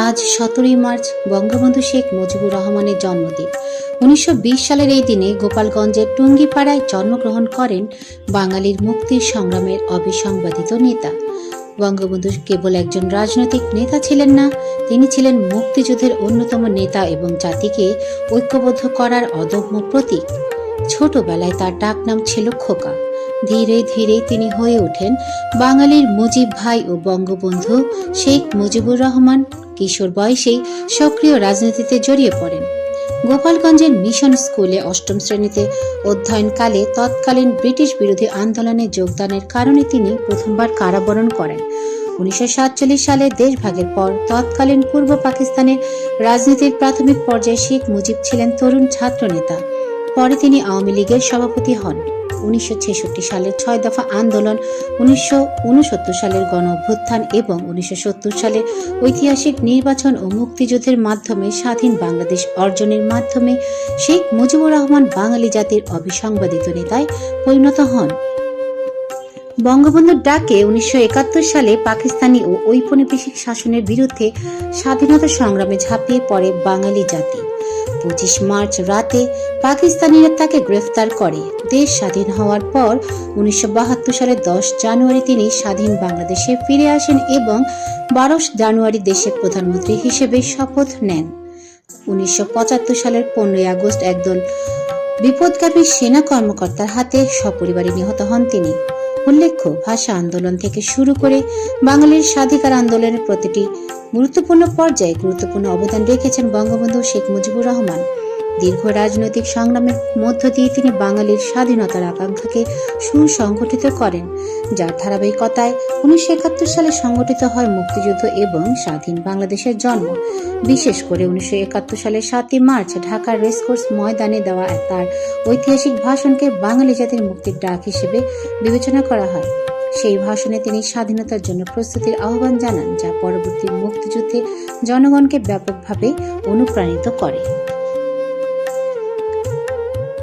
আজ 17ই মার্চ বঙ্গবন্ধু শেখ মুজিবুর রহমানের জন্মদিন। 1920 সালের এই দিনে গোপালগঞ্জের টুঙ্গিপাড়ায় জন্মগ্রহণ করেন বাঙালির মুক্তির সংগ্রামের অবিসংবাদিত নেতা। বঙ্গবন্ধু কেবল একজন রাজনৈতিক নেতা ছিলেন না, তিনি ছিলেন মুক্তিযুদ্ধের অন্যতম নেতা এবং জাতিকে ঐক্যবদ্ধ করার অদম্য প্রতীক। ছোটবেলায় তার ডাকনাম ছিল খোকা। ধীরে ধীরে তিনি হয়ে ওঠেন বাঙালির মুজিব ভাই ও বঙ্গবন্ধু শেখ মুজিবুর রহমান। কিশোর বয়সেই সক্রিয় রাজনীতিতে জড়িয়ে পড়েন। গোপালগঞ্জের মিশন স্কুলে অষ্টম শ্রেণীতে অধ্যয়নকালে তৎকালীন ব্রিটিশ বিরোধী আন্দোলনে যোগদানের কারণে তিনি প্রথমবার কারাবরণ করেন। 1947 সালে দেশভাগের পর তৎকালীন পূর্ব পাকিস্তানের রাজনীতির প্রাথমিক পর্যায়ে শেখ মুজিব ছিলেন তরুণ ছাত্র নেতা। পরে তিনি আওয়ামী লীগের সভাপতি হন। 1966 সালের 6 দফা আন্দোলন, 1969 সালের গণ অভ্যুত্থান এবং 1970 সালের ঐতিহাসিক নির্বাচন ও মুক্তিযুদ্ধের মাধ্যমে স্বাধীন বাংলাদেশ অর্জনের মাধ্যমে শেখ মুজিবুর রহমান বাঙালি জাতির অবিসংবাদিত নেতায় পরিণত হন। বঙ্গবন্ধুর ডাকে 1971 সালে পাকিস্তানি ও ঔপনিবেশিক শাসনের বিরুদ্ধে স্বাধীনতা সংগ্রামে ঝাঁপিয়ে পড়ে বাঙালি জাতি। 25 মার্চ রাতে পাকিস্তানিরা তাকে গ্রেফতার করে। দেশ স্বাধীন হওয়ার পর 1972 সালের 10 জানুয়ারি তিনি স্বাধীন বাংলাদেশে ফিরে আসেন এবং 12 জানুয়ারি দেশের প্রধানমন্ত্রী হিসেবে শপথ নেন। 1975 সালের 15 আগস্ট একদল বিপদগামী সেনা কর্মকর্তার হাতে সপরিবারে নিহত হন তিনি। উল্লেখ্য, ভাষা আন্দোলন থেকে শুরু করে বাঙালির স্বাধিকার আন্দোলনের প্রতিটি গুরুত্বপূর্ণ পর্যায়ে গুরুত্বপূর্ণ অবদান রেখেছেন বঙ্গবন্ধু শেখ মুজিবুর রহমান। দীর্ঘ রাজনৈতিক সংগ্রামের মধ্য দিয়ে তিনি বাঙালির স্বাধীনতার আকাঙ্ক্ষাকে সুসংগঠিত করেন, যার ধারাবাহিকতায় 1971 সালে সংগঠিত হয় মুক্তিযুদ্ধ এবং স্বাধীন বাংলাদেশের জন্ম। বিশেষ করে 1971 সালের 7ই মার্চ ঢাকার রেসকোর্স ময়দানে দেওয়া তার ঐতিহাসিক ভাষণকে বাঙালি জাতির মুক্তির ডাক হিসেবে বিবেচনা করা হয়। সেই ভাষণে তিনি স্বাধীনতার জন্য প্রস্তুতির আহ্বান জানান, যা পরবর্তী মুক্তিযুদ্ধে জনগণকে ব্যাপকভাবে অনুপ্রাণিত করে।